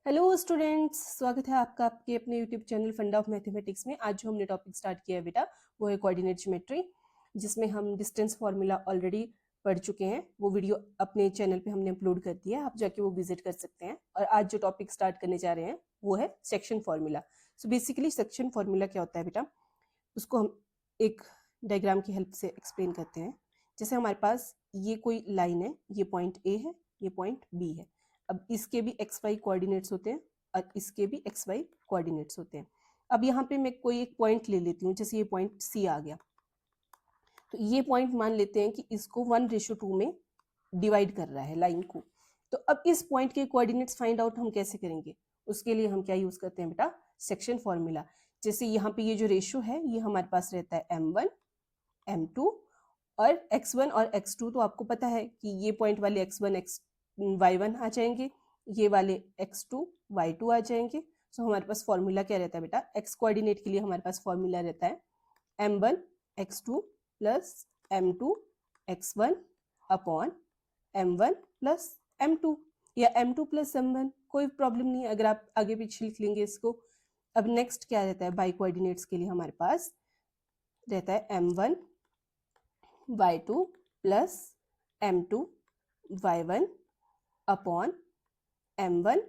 Hello students, स्वागत है आपका आपके अपने यूट्यूब चैनल फंडा ऑफ मैथमेटिक्स में। आज जो हमने टॉपिक स्टार्ट किया है बेटा वो है कोऑर्डिनेट ज्योमेट्री, जिसमें हम डिस्टेंस फार्मूला ऑलरेडी पढ़ चुके हैं। वो वीडियो अपने चैनल पे हमने अपलोड कर दिया है, आप जाके वो विजिट कर सकते हैं। और आज जो टॉपिक स्टार्ट करने जा रहे हैं वो है section formula. So basically section formula क्या होता है बेटा, उसको हम एक डायग्राम की हेल्प से एक्सप्लेन करते हैं। जैसे हमारे पास ये कोई लाइन है, ये पॉइंट ए है, ये पॉइंट बी है। अब इसके भी एक्स वाई कोऑर्डिनेट्स होते हैं और इसके भी एक्स वाई कोऑर्डिनेट्स होते हैं। अब यहाँ पे मैं कोई एक पॉइंट ले लेती हूँ, जैसे ये पॉइंट सी आ गया। तो ये पॉइंट मान लेते हैं कि इसको 1:2 में डिवाइड कर रहा है लाइन को। तो अब इस पॉइंट के कोऑर्डिनेट्स फाइंड आउट हम कैसे करेंगे? उसके लिए हम क्या यूज करते हैं बेटा, सेक्शन फॉर्मूला। जैसे यहाँ पे ये जो रेशियो है ये हमारे पास रहता है m1 m2 और x1 और x2। तो आपको पता है कि ये पॉइंट वाले x1 y1 आ जाएंगे, ये वाले x2 y2 आ जाएंगे। सो हमारे पास फॉर्मूला क्या रहता है बेटा, x कोऑर्डिनेट के लिए हमारे पास फॉर्मूला रहता है m1 x2 plus m2 x1 upon m1 plus m2 या m2 प्लस m1, कोई प्रॉब्लम नहीं है अगर आप आगे पीछे लिख लेंगे इसको। अब नेक्स्ट क्या रहता है, बाई कोऑर्डिनेट्स के लिए हमारे पास रहता है m1 y2 plus m2 y1 upon m1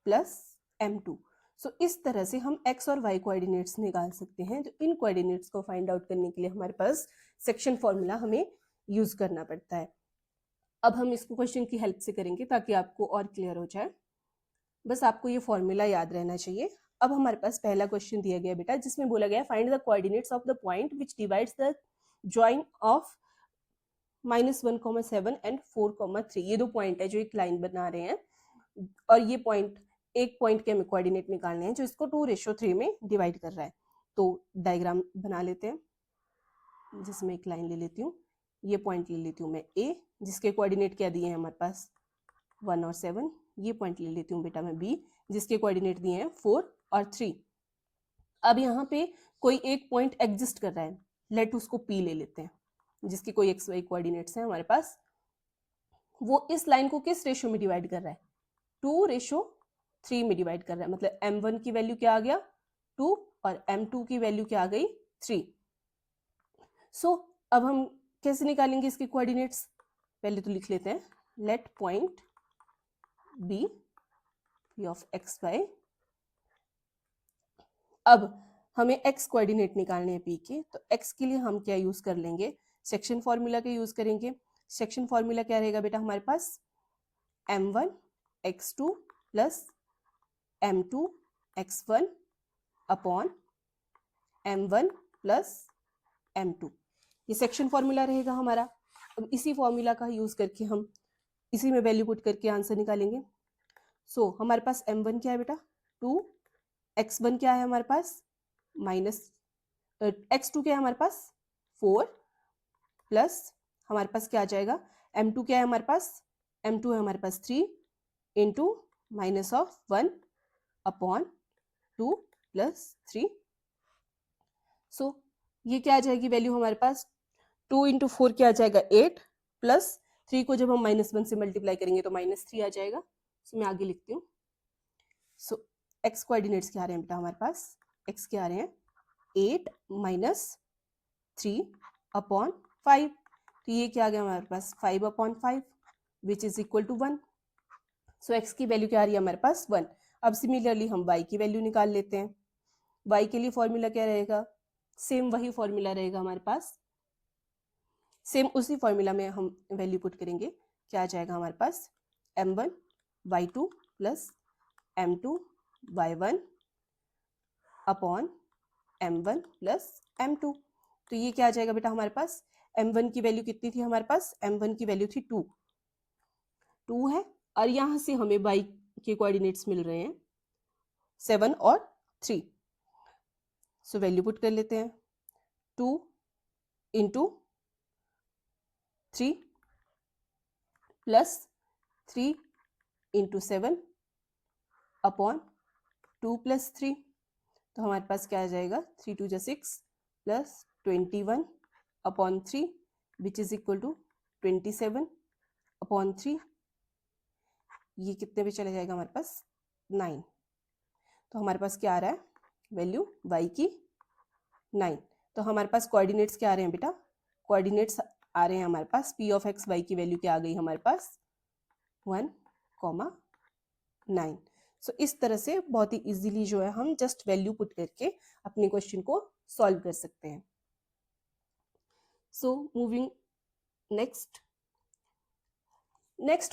plus m2। सो इस तरह से हम x और y कोऑर्डिनेट्स निकाल सकते हैं। तो इन कोऑर्डिनेट्स को फाइंड आउट करने के लिए हमारे पास सेक्शन फॉर्मूला हमें यूज करना पड़ता है। अब हम इसको क्वेश्चन की हेल्प से करेंगे ताकि आपको और क्लियर हो जाए। बस आपको ये फॉर्मूला याद रहना चाहिए। अब हमारे पास पहला क्वेश्चन दिया गया बेटा, जिसमें बोला गया find the coordinates of the point which divides the join of -1,7 and 4,3। ये दो पॉइंट है जो एक लाइन बना रहे हैं, और ये पॉइंट एक पॉइंट के हमें कोऑर्डिनेट निकालने हैं जो इसको 2:3 में डिवाइड कर रहा है। तो डायग्राम बना लेते हैं, जिसमें एक लाइन ले लेती हूँ, ये पॉइंट ले लेती हूँ मैं ए, जिसके कोऑर्डिनेट क्या दिए हैं हमारे पास 1 और 7। ये पॉइंट ले लेती हूँ बेटा मैं बी, जिसके कोऑर्डिनेट दिए हैं 4 और 3। अब यहाँ पे कोई एक पॉइंट एग्जिस्ट कर रहा है, लेट उसको पी ले लेते हैं, जिसके कोई एक्स वाई कोऑर्डिनेट्स हैं हमारे पास। वो इस लाइन को किस रेशियो में डिवाइड कर रहा है, 2:3 में डिवाइड कर रहा है। मतलब m1 की वैल्यू क्या आ गया 2 और m2 की वैल्यू क्या आ गई 3। सो अब हम कैसे निकालेंगे इसके कोऑर्डिनेट्स, पहले तो लिख लेते हैं let point B p of x y. अब हमें x कोऑर्डिनेट निकालने हैं p के, तो x के लिए हम क्या यूज कर लेंगे, सेक्शन फॉर्मूला का यूज करेंगे। सेक्शन फॉर्मूला क्या रहेगा बेटा हमारे पास, m1 x2 plus m2 x1 upon m1 plus m2। ये सेक्शन फॉर्मूला रहेगा हमारा। अब इसी फॉर्मूला का यूज करके हम इसी में वैल्यू पुट करके आंसर निकालेंगे। सो हमारे पास m1 क्या है बेटा 2, x1 क्या है हमारे पास x2 क्या है हमारे पास 4, प्लस हमारे पास क्या आ जाएगा m2 क्या है हमारे पास, m2 है हमारे पास 3 इंटू -1 अपॉन 2 प्लस 3। सो ये क्या आ जाएगी वैल्यू हमारे पास, 2 इंटू 4 क्या आ जाएगा 8, प्लस 3 को जब हम -1 से मल्टीप्लाई करेंगे तो -3 आ जाएगा। सो मैं आगे लिखती हूँ। सो x कोऑर्डिनेट्स क्या आ रहे हैं बेटा हमारे पास, x क्या आ रहे हैं 8 - 3 अपॉन 5। तो ये क्या आ गया हमारे पास 5 upon 5 which is equal to 1। So x की वैल्यू क्या आ रही है हमारे पास 1। अब सिमिलरली हम y की वैल्यू निकाल लेते हैं। y के लिए फॉर्मूला क्या रहेगा, सेम वही फॉर्मूला रहेगा हमारे पास, सेम उसी फॉर्मूला में हम वैल्यू पुट करेंगे। क्या आ जाएगा हमारे पास m1 y2 plus m2 y1 upon m1 plus m2। तो ये क्या आ जाएगा बेटा हमारे पास, m1 की वैल्यू कितनी थी हमारे पास, m1 की वैल्यू थी 2 है, और यहां से हमें y के कोऑर्डिनेट्स मिल रहे हैं 7 और 3। सो वैल्यू पुट कर लेते हैं 2 into 3 plus 3 into 7 upon 2 plus 3। तो हमारे पास क्या आ जाएगा 3 2 6 plus 21 upon 3 which is equal to 27 upon 3। ये कितने पे चला जाएगा हमारे पास 9। तो हमारे पास क्या आ रहा है, वैल्यू y की 9। तो हमारे पास कोऑर्डिनेट्स क्या आ रहे हैं बेटा, कोऑर्डिनेट्स आ रहे हैं हमारे पास p ऑफ x y की वैल्यू क्या आ गई हमारे पास 1, 9। सो इस तरह से बहुत ही इजीली जो है हम जस्ट वैल्यू पुट करके अपने क्वेश्चन को सॉल्व कर सकते हैं। सो मूविंग नेक्स्ट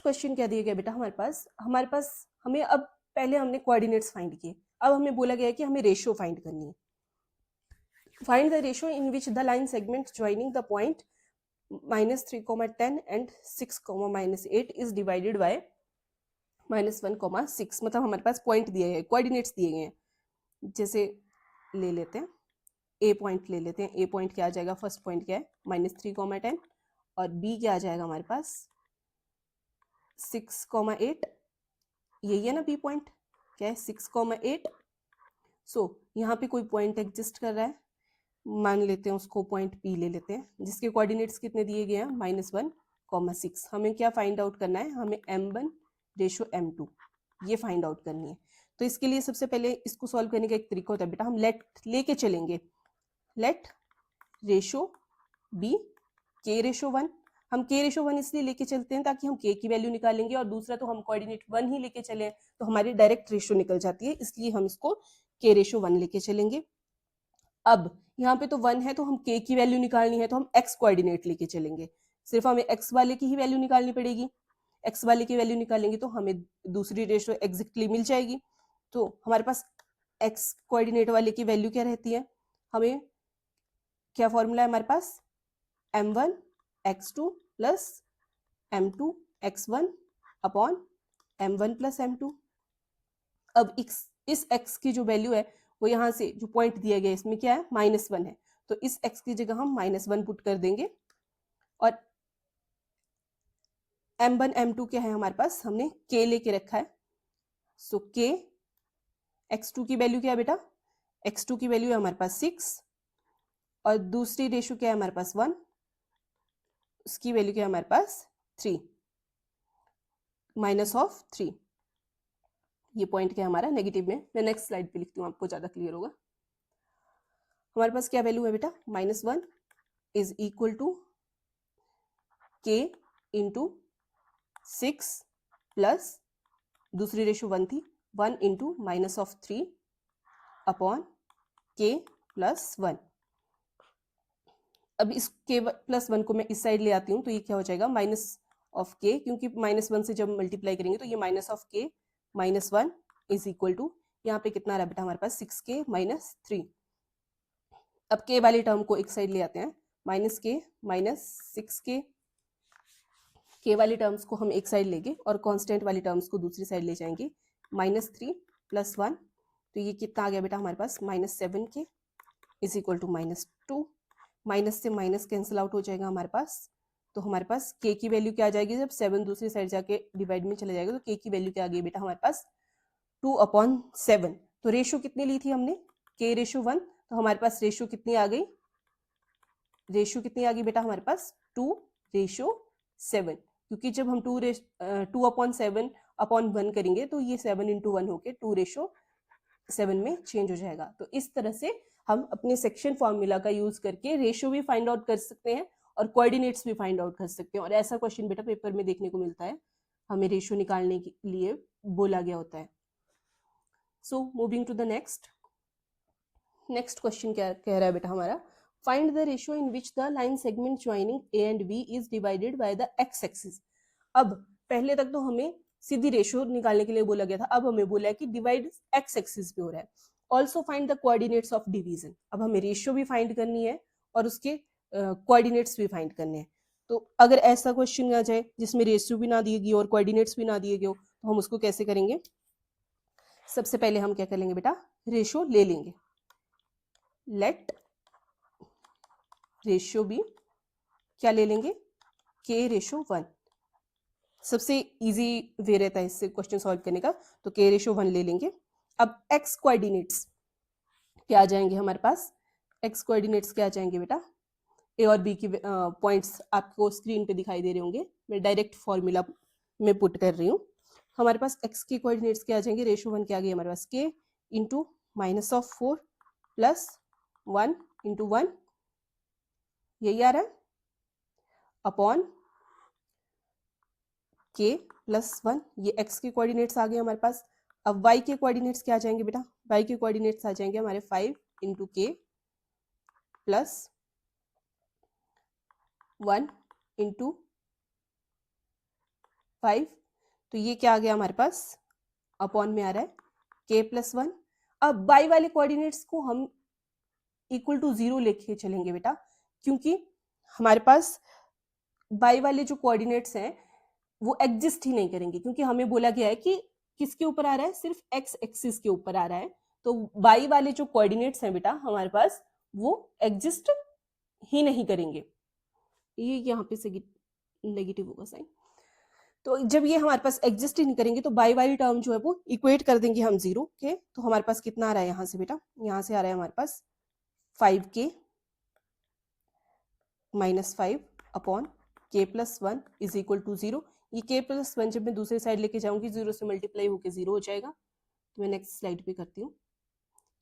क्वेश्चन क्या दिया गया बेटा हमारे पास हमें अब पहले हमने कोऑर्डिनेट्स फाइंड किए, अब हमें बोला गया है कि हमें रेशियो फाइंड करनी है। Find the ratio in which the line segment joining the point -3, 10 and 6, -8 is divided bye -1, 6। मतलब हमारे पास पॉइंट दिए गए, कोऑर्डिनेट्स दिए गए हैं। जैसे ले लेते हैं ए पॉइंट ले लेते हैं। ए पॉइंट क्या आ जाएगा, फर्स्ट पॉइंट क्या है -3, 10 और बी क्या आ जाएगा हमारे पास 6, 8। यही है ना बी पॉइंट, क्या है 6, 8। सो यहाँ पे कोई पॉइंट एग्जिस्ट कर रहा है, मान लेते हैं उसको पॉइंट पी ले लेते हैं, जिसके कोऑर्डिनेट्स कितने दिए गए हैं -1, 6। हमें क्या फाइंड आउट करना है, हमें m1 रेशो m2 ये फाइंड आउट करनी है। तो इसके लिए सबसे पहले इसको सॉल्व करने का एक तरीका होता है बेटा, हम लेट लेके चलेंगे, let ratio be k ratio 1। हम k रेशो 1 इसलिए लेके चलते हैं ताकि हम k की वैल्यू निकालेंगे, और दूसरा तो हम कोऑर्डिनेट 1 ही लेके चले तो हमारी डायरेक्ट रेशो निकल जाती है, इसलिए हम इसको k रेशो 1 लेके चलेंगे। अब यहाँ पे तो 1 है तो हम k की वैल्यू निकालनी है, तो हम x कोऑर्डिनेट लेके चलेंगे। सिर्फ हमें x वाले की ही वैल्यू निकालनी पड़ेगी, x वाले की वैल्यू निकालेंगे तो हमें दूसरी रेशो एग्जैक्टली मिल जाएगी। तो हमारे पास x कोऑर्डिनेट वाले की वैल्यू क्या रहती है, हमें क्या फॉर्मूला है हमारे पास m1 x2 plus m2 x1 upon m1 plus m2। अब इस x की जो वैल्यू है वो यहाँ से जो पॉइंट दिया गया इसमें क्या है -1 है, तो इस x की जगह हम -1 पुट कर देंगे। और m1 m2 क्या है हमारे पास, हमने k लेके रखा है। सो k x2 की वैल्यू क्या है बेटा, x2 की वैल्यू है हमारे पास 6 और दूसरी रेशो क्या है हमारे पास 1, उसकी वैल्यू क्या है हमारे पास 3 -3। ये पॉइंट क्या है हमारा नेगेटिव में, मैं नेक्स्ट स्लाइड पे लिखती हूँ आपको ज्यादा क्लियर होगा। हमारे पास क्या वैल्यू है बेटा, -1 is equal to k into 6 plus दूसरी रेशो 1 थी 1 इंटू -3 अपॉन k प्लस 1। अब इस k प्लस 1 को मैं इस साइड ले आती हूँ तो ये क्या हो जाएगा -k, क्योंकि -1 से जब मल्टीप्लाई करेंगे तो ये -k -1 इज इक्वल टू यहाँ पे कितना रहा बेटा हमारे पास 6k -3। अब k वाली टर्म को एक साइड ले आते हैं, -k -6k, k वाली टर्म्स को हम एक साइड लेंगे और कांस्टेंट वाली टर्म्स को दूसरी साइड ले जाएंगे, -3 प्लस 1, तो ये कितना आ गया बेटा हमारे पास -7k is equal to -2। Minus से माइनस कैंसिल आउट हो जाएगा हमारे पास, तो हमारे पास k की वैल्यू क्या आ जाएगी, जब 7 दूसरी साइड जाके डिवाइड में चला जाएगा तो k की वैल्यू क्या आ गई बेटा हमारे पास 2/7। तो रेशो कितनी ली थी हमने, k रेशो 1, तो हमारे पास रेशो कितनी आ गई, बेटा हमारे पास 2:7, क्योंकि जब हम 2/7/1 करेंगे तो ये 7:1 होके 2:7 में चेंज हो जाएगा। तो इस तरह से हम अपने सेक्शन फॉर्मूला का यूज करके रेशियो भी फाइंड आउट कर सकते हैं और कोऑर्डिनेट्स भी फाइंड आउट कर सकते हैं, और ऐसा क्वेश्चन बेटा पेपर में देखने को मिलता है, हमें रेशियो निकालने के लिए बोला गया होता है। So moving to the next question क्या कह रहा है बेटा हमारा, find the ratio in which the line segment joining A and B is divided by the x axis. अब पहले तक तो हमें सीधी रेशियो निकालने के लिए बोला गया था, अब हमें बोला है कि डिवाइड एक्स एक्सिस पे हो रहा है। Also find the coordinates of division. अब हमें रेशियो भी फाइंड करनी है और उसके कोऑर्डिनेट्स भी फाइंड करने हैं। तो अगर ऐसा क्वेश्चन आ जाए जिसमें रेशियो भी ना दी गई और कोऑर्डिनेट्स भी ना दिए गए हो, तो हम उसको कैसे करेंगे, सबसे पहले हम क्या कर लेंगे बेटा, रेशियो ले लेंगे। लेट रेशियो बी क्या ले लेंगे, k रेशो 1। सबसे इजी वे रहता है इससे क्वेश्चन सॉल्व करने का, तो k रेशो 1 ले लेंगे। अब x कोऑर्डिनेट्स क्या आ जाएंगे हमारे पास, x कोऑर्डिनेट्स क्या आ जाएंगे बेटा, a और b की पॉइंट्स आपको स्क्रीन पे दिखाई दे रहे होंगे, मैं डायरेक्ट फॉर्मूला में पुट कर रही हूँ। हमारे पास x के कोऑर्डिनेट्स क्या आ जाएंगे, रेशियो 1 क्या आ गई हमारे पास k into minus of 4 plus 1 into 1, यही आ रहा है, अपॉन k प्लस 1, ये x के कोऑर्डिनेट्स आ गए हमारे पास। अब y के कोऑर्डिनेट्स क्या आ जाएंगे बेटा, y के कोऑर्डिनेट्स आ जाएंगे हमारे 5 इंटू k प्लस 1 इंटू 5, तो ये क्या आ गया हमारे पास, अपॉन में आ रहा है k प्लस 1। अब y वाले कोऑर्डिनेट्स को हम इक्वल टू 0 लेके चलेंगे बेटा, क्योंकि हमारे पास y वाले जो कोऑर्डिनेट्स हैं वो एग्जिस्ट ही नहीं करेंगे, क्योंकि हमें बोला गया है कि किसके ऊपर आ रहा है, सिर्फ x एक्सिस के ऊपर आ रहा है। तो y वाले जो कोऑर्डिनेट्स हैं बेटा हमारे पास वो एग्जिस्ट ही नहीं करेंगे, ये यहाँ पे से नेगेटिव होगा साइन। तो जब ये हमारे पास एग्जिस्ट ही नहीं करेंगे तो बाई वाली टर्म जो है वो इक्वेट कर देंगे हम 0 के। तो हमारे पास कितना आ रहा है यहाँ से बेटा, यहाँ से आ रहा है हमारे पास 5k minus 5 upon k plus 1 is equal to 0। ये k प्लस 1 जब मैं दूसरी साइड लेके जाऊंगी 0 से मल्टीप्लाई होकर 0 हो जाएगा। तो मैं नेक्स्ट स्लाइड पे करती हूँ,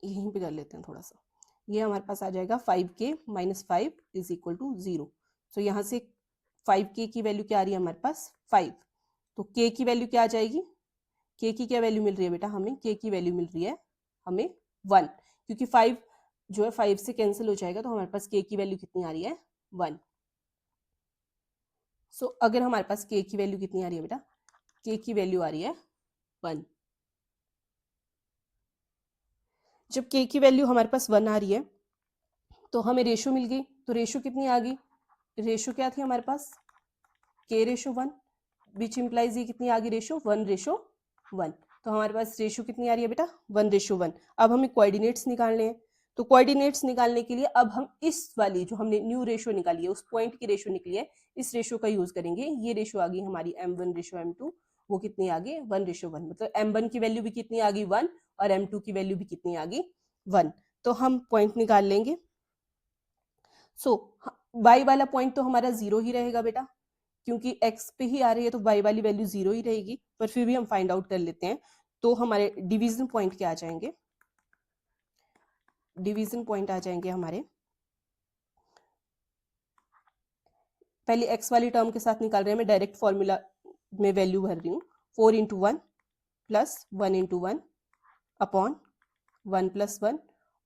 यहीं पे कर लेते हैं थोड़ा सा। ये हमारे पास आ जाएगा 5k minus 5 is equal to 0। तो यहाँ से 5k की वैल्यू क्या आ रही है हमारे पास 5, तो k की वैल्यू क्या आ जाएगी, k की क्या वैल्यू मिल रही है बेटा हमें, k की वैल्यू मिल रही है हमें 1, क्योंकि 5 जो है 5 से कैंसिल हो जाएगा, तो हमारे पास k की वैल्यू कितनी आ रही है 1। सो अगर हमारे पास k की वैल्यू कितनी आ रही है बेटा, k की वैल्यू आ रही है 1। जब k की वैल्यू हमारे पास 1 आ रही है तो हमें रेशो मिल गई। तो रेशो कितनी आ गई, रेशो क्या थी हमारे पास k रेशो 1, विच इम्प्लाइज ये कितनी आ गई रेशो 1 रेशो 1। तो हमारे पास रेशो कितनी आ रही है बेटा 1 रेशो 1। अब हमें कोऑर्डिनेट्स निकालने हैं, तो कोऑर्डिनेट्स निकालने के लिए अब हम इस वाली जो हमने न्यू रेशो निकाली है, उस पॉइंट की रेशो निकली है, इस रेशो का यूज करेंगे। ये रेशो आ गई हमारी m1 रेशो m2, वो कितनी आ गई 1 रेशो 1, मतलब m1 की वैल्यू भी कितनी आ गई 1 और m2 की वैल्यू भी कितनी आ गई 1। तो हम पॉइंट निकाल लेंगे। सो y वाला पॉइंट तो हमारा 0 ही रहेगा बेटा, क्योंकि x पे ही आ रही है तो y वाली वैल्यू 0 ही रहेगी, पर फिर भी हम फाइंड आउट कर लेते हैं। तो हमारे डिवीजन पॉइंट क्या आ जाएंगे, डिवीजन पॉइंट आ जाएंगे हमारे, पहले x वाली टर्म के साथ निकाल रहे हैं, मैं डायरेक्ट फॉर्मूला में वैल्यू भर रही हूँ, 4 into 1 plus 1 into 1 upon 1 plus 1,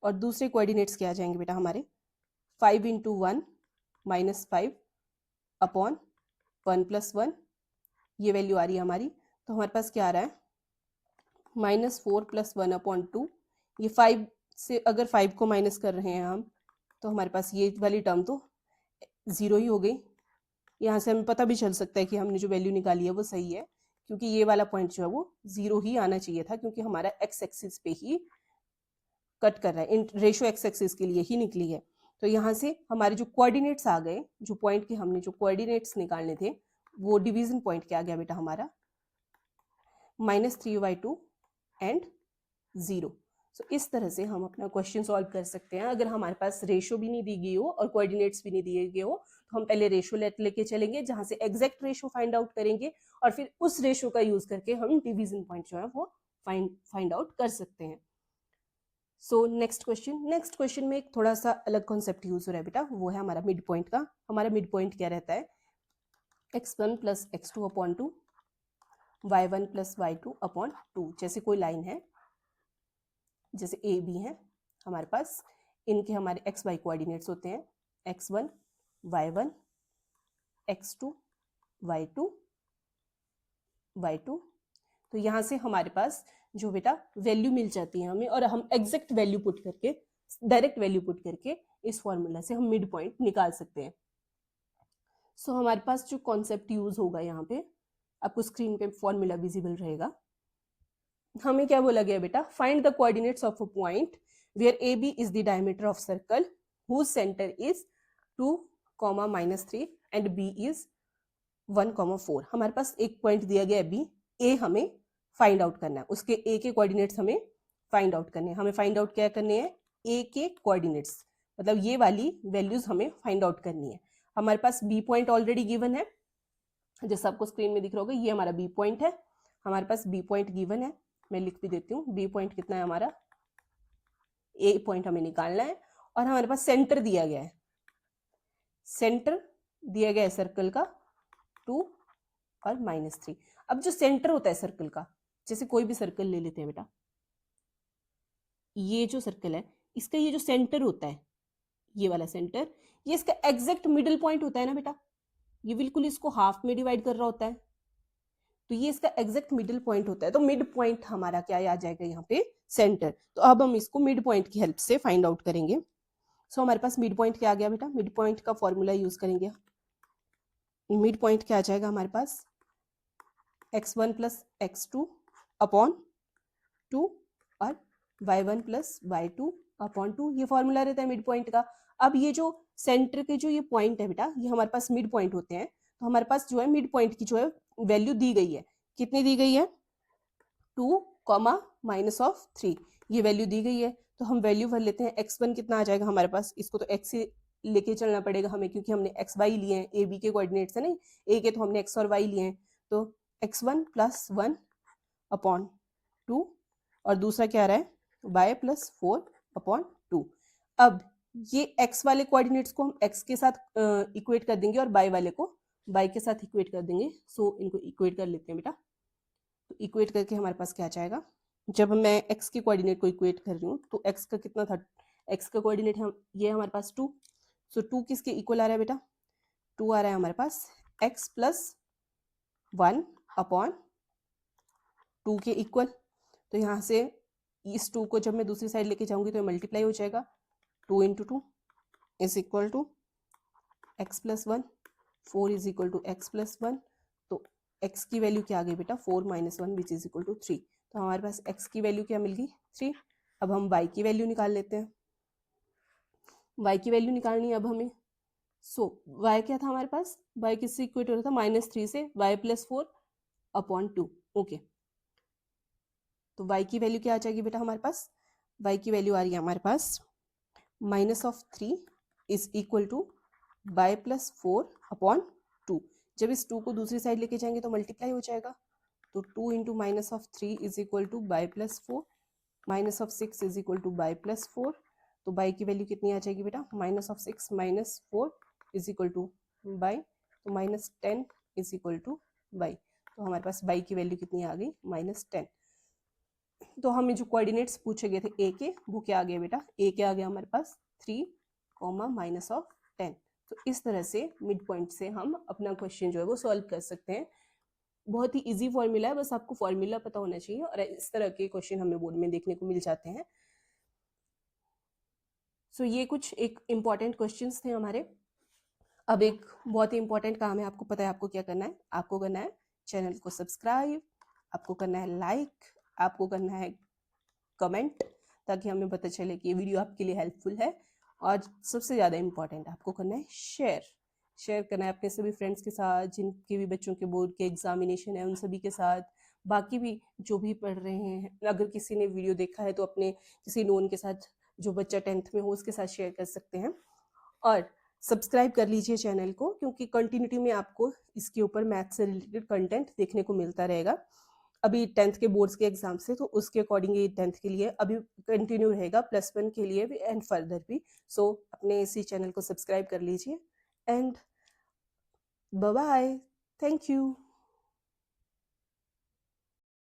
और दूसरे कोऑर्डिनेट्स क्या आ जाएंगे बेटा हमारे 5 इंटू 1 माइनस 5 अपॉन 1 प्लस 1, ये वैल्यू आ रही है हमारी। तो हमारे पास क्या आ रहा है माइनस 4 प्लस 1 अपॉन 2। ये 5 से अगर 5 को माइनस कर रहे हैं हम, तो हमारे पास ये वाली टर्म तो 0 ही हो गई। यहाँ से हमें पता भी चल सकता है कि हमने जो वैल्यू निकाली है वो सही है, क्योंकि ये वाला पॉइंट जो है वो 0 ही आना चाहिए था, क्योंकि हमारा एक्स एक्सिस पे ही कट कर रहा है, इन रेशो एक्स एक्सिस के लिए ही निकली है। तो यहाँ से हमारे जो कोऑर्डिनेट्स आ गए, जो पॉइंट के हमने जो कोऑर्डिनेट्स निकालने थे, वो डिवीजन पॉइंट क्या आ गया बेटा हमारा -3/2 एंड 0। सो इस तरह से हम अपना क्वेश्चन सॉल्व कर सकते हैं। अगर हमारे पास रेशो भी नहीं दी गई हो और कोऑर्डिनेट्स भी नहीं दिए गए हो, तो हम पहले रेशो लेके चलेंगे, जहां से एग्जैक्ट रेशो फाइंड आउट करेंगे, और फिर उस रेशो का यूज करके हम डिवीजन पॉइंट जो है वो फाइंड आउट कर सकते हैं। सो नेक्स्ट क्वेश्चन में एक थोड़ा सा अलग कॉन्सेप्ट यूज हो रहा है बेटा, वो है हमारा मिड पॉइंट का। हमारा मिड पॉइंट क्या रहता है, x1 plus x2 upon 2, y1 plus y2 upon 2। जैसे कोई लाइन है, जैसे ए बी है हमारे पास, इनके हमारे एक्स वाई कोऑर्डिनेट्स होते हैं x1 y1 x2 y2 y2। तो यहाँ से हमारे पास जो बेटा वैल्यू मिल जाती है हमें, और हम एग्जैक्ट वैल्यू पुट करके, डायरेक्ट वैल्यू पुट करके इस फॉर्मूला से हम मिड पॉइंट निकाल सकते हैं। सो हमारे पास जो कॉन्सेप्ट यूज होगा यहाँ पे, आपको स्क्रीन पे फॉर्मूला विजिबल रहेगा। हमें क्या बोला गया बेटा, find the coordinates of a point where A B is the diameter of circle whose centre is 2, -3 and B is 1, 4। हमारे पास एक पॉइंट दिया गया है बी, ए हमें फाइंड आउट करना है, उसके ए के कोऑर्डिनेट्स हमें फाइंड आउट करने हैं। हमें फाइंड आउट क्या करने हैं, ए के कोऑर्डिनेट्स, मतलब ये वाली वैल्यूज हमें फाइंड आउट करनी है। हमारे पास बी पॉइंट ऑलरेडी गिवन है, जैसा आपको स्क्रीन में दिख रहा होगा, ये हमारा बी पॉइंट है। हमारे पास बी पॉइंट गिवन है, मैं लिख भी देती हूँ। बी पॉइंट कितना है हमारा, ए पॉइंट हमें निकालना है, और हमारे पास सेंटर दिया गया है, सेंटर दिया गया है सर्कल का 2 और -3। अब जो सेंटर होता है सर्कल का, जैसे कोई भी सर्कल ले लेते हैं बेटा, ये जो सर्कल है इसका ये जो सेंटर होता है, ये वाला सेंटर, ये इसका एग्जैक्ट मिडिल पॉइंट होता है ना बेटा, ये बिल्कुल इसको हाफ में डिवाइड कर रहा होता है, तो ये इसका एग्जैक्ट मिडिल पॉइंट होता है। तो मिड पॉइंट हमारा क्या आ जाएगा यहाँ पे, सेंटर। तो अब हम इसको मिड पॉइंट की हेल्प से फाइंड आउट करेंगे। सो हमारे पास मिड पॉइंट क्या आ गया बेटा, मिड पॉइंट का फॉर्मूला यूज करेंगे। मिड पॉइंट क्या आ जाएगा हमारे पास, x1 प्लस x2 अपॉन 2 और y1 प्लस y2 अपॉन 2, ये फॉर्मूला रहता है मिड पॉइंट का। अब ये जो सेंटर के जो ये पॉइंट है बेटा, ये हमारे पास मिड पॉइंट होते हैं, तो हमारे पास जो है मिड पॉइंट की जो है वैल्यू दी गई है, कितनी दी गई है, 2, -3, ये वैल्यू दी गई है। तो हम वैल्यू भर लेते हैं। x1 कितना आ जाएगा हमारे पास, इसको तो x से लेके चलना पड़ेगा हमें, क्योंकि हमने x y लिए हैं, a b के कोऑर्डिनेट्स है नहीं, a के तो हमने x और y लिए हैं, तो x1 प्लस 1 अपॉन 2, और दूसरा क्या आ रहा है, y प्लस 4 अपॉन 2। अब ये x वाले कोऑर्डिनेट्स को हम x के साथ इक्वेट कर देंगे और y वाले को y के साथ इक्वेट कर देंगे। सो इनको इक्वेट कर लेते हैं बेटा। तो इक्वेट करके हमारे पास क्या आ जाएगा, जब मैं x के कोऑर्डिनेट को इक्वेट कर रही हूँ तो x का कितना था, x का कोऑर्डिनेट हम ये हमारे पास 2, सो 2 किसके इक्वल आ रहा है बेटा, 2 आ रहा है हमारे पास x प्लस 1 अपॉन 2 के इक्वल। तो यहाँ से इस 2 को जब मैं दूसरी साइड लेके जाऊंगी तो मल्टीप्लाई हो जाएगा, 2 into 2 is equal to x plus 1, 4 is equal to x plus 1। तो x की वैल्यू क्या आ गई बेटा, 4 minus 1 which is equal to 3। तो हमारे पास x की वैल्यू क्या मिल गई, 3। अब हम y की वैल्यू निकाल लेते हैं, y की वैल्यू निकालनी है अब हमें। सो y क्या था हमारे पास, y किससे इक्वेट हो रहा था, -3 से, y प्लस 4 अपॉन 2। ओके, तो y की वैल्यू क्या आ जाएगी बेटा हमारे पास, y की वैल्यू आ रही है हमारे पास -3 is equal to y plus 4 upon 2। जब इस 2 को दूसरी साइड लेके जाएंगे तो मल्टीप्लाई हो जाएगा, तो 2 into -3 is equal to y plus 4, -6 is equal to y plus 4। तो y की वैल्यू कितनी आ जाएगी बेटा, -6 minus 4 is equal to y, तो -10 इज इक्वल टू y। तो हमारे पास y की वैल्यू कितनी आ गई, -10। तो हमें जो कोऑर्डिनेट्स पूछे गए थे a के, वो क्या आ गया बेटा, a क्या आ गया हमारे पास 3, -10। तो इस तरह से मिड पॉइंट से हम अपना क्वेश्चन जो है वो सॉल्व कर सकते हैं। बहुत ही इजी फॉर्मूला है, बस आपको फॉर्मूला पता होना चाहिए, और इस तरह के क्वेश्चन हमें बोर्ड में देखने को मिल जाते हैं। सो ये कुछ एक इम्पॉर्टेंट क्वेश्चंस थे हमारे। अब एक बहुत ही इंपॉर्टेंट काम है, आपको पता है आपको क्या करना है, आपको करना है चैनल को सब्सक्राइब, आपको करना है लाइक, आपको करना है कमेंट, ताकि हमें पता चले कि ये वीडियो आपके लिए हेल्पफुल है। और सबसे ज़्यादा इम्पॉर्टेंट आपको करना है शेयर करना है अपने सभी फ्रेंड्स के साथ, जिनके भी बच्चों के बोर्ड के एग्जामिनेशन है उन सभी के साथ, बाकी भी जो भी पढ़ रहे हैं। अगर किसी ने वीडियो देखा है तो अपने किसी नोन के साथ, जो बच्चा 10th में हो उसके साथ शेयर कर सकते हैं। और सब्सक्राइब कर लीजिए चैनल को, क्योंकि कंटिन्यूटी में आपको इसके ऊपर मैथ से रिलेटेड कंटेंट देखने को मिलता रहेगा। अभी 10th के बोर्ड्स के एग्जाम से, तो उसके अकॉर्डिंग ये 10th के लिए अभी कंटिन्यू रहेगा, +1 के लिए भी एंड फर्दर भी। सो अपने इसी चैनल को सब्सक्राइब कर लीजिए, and bye bye, thank you.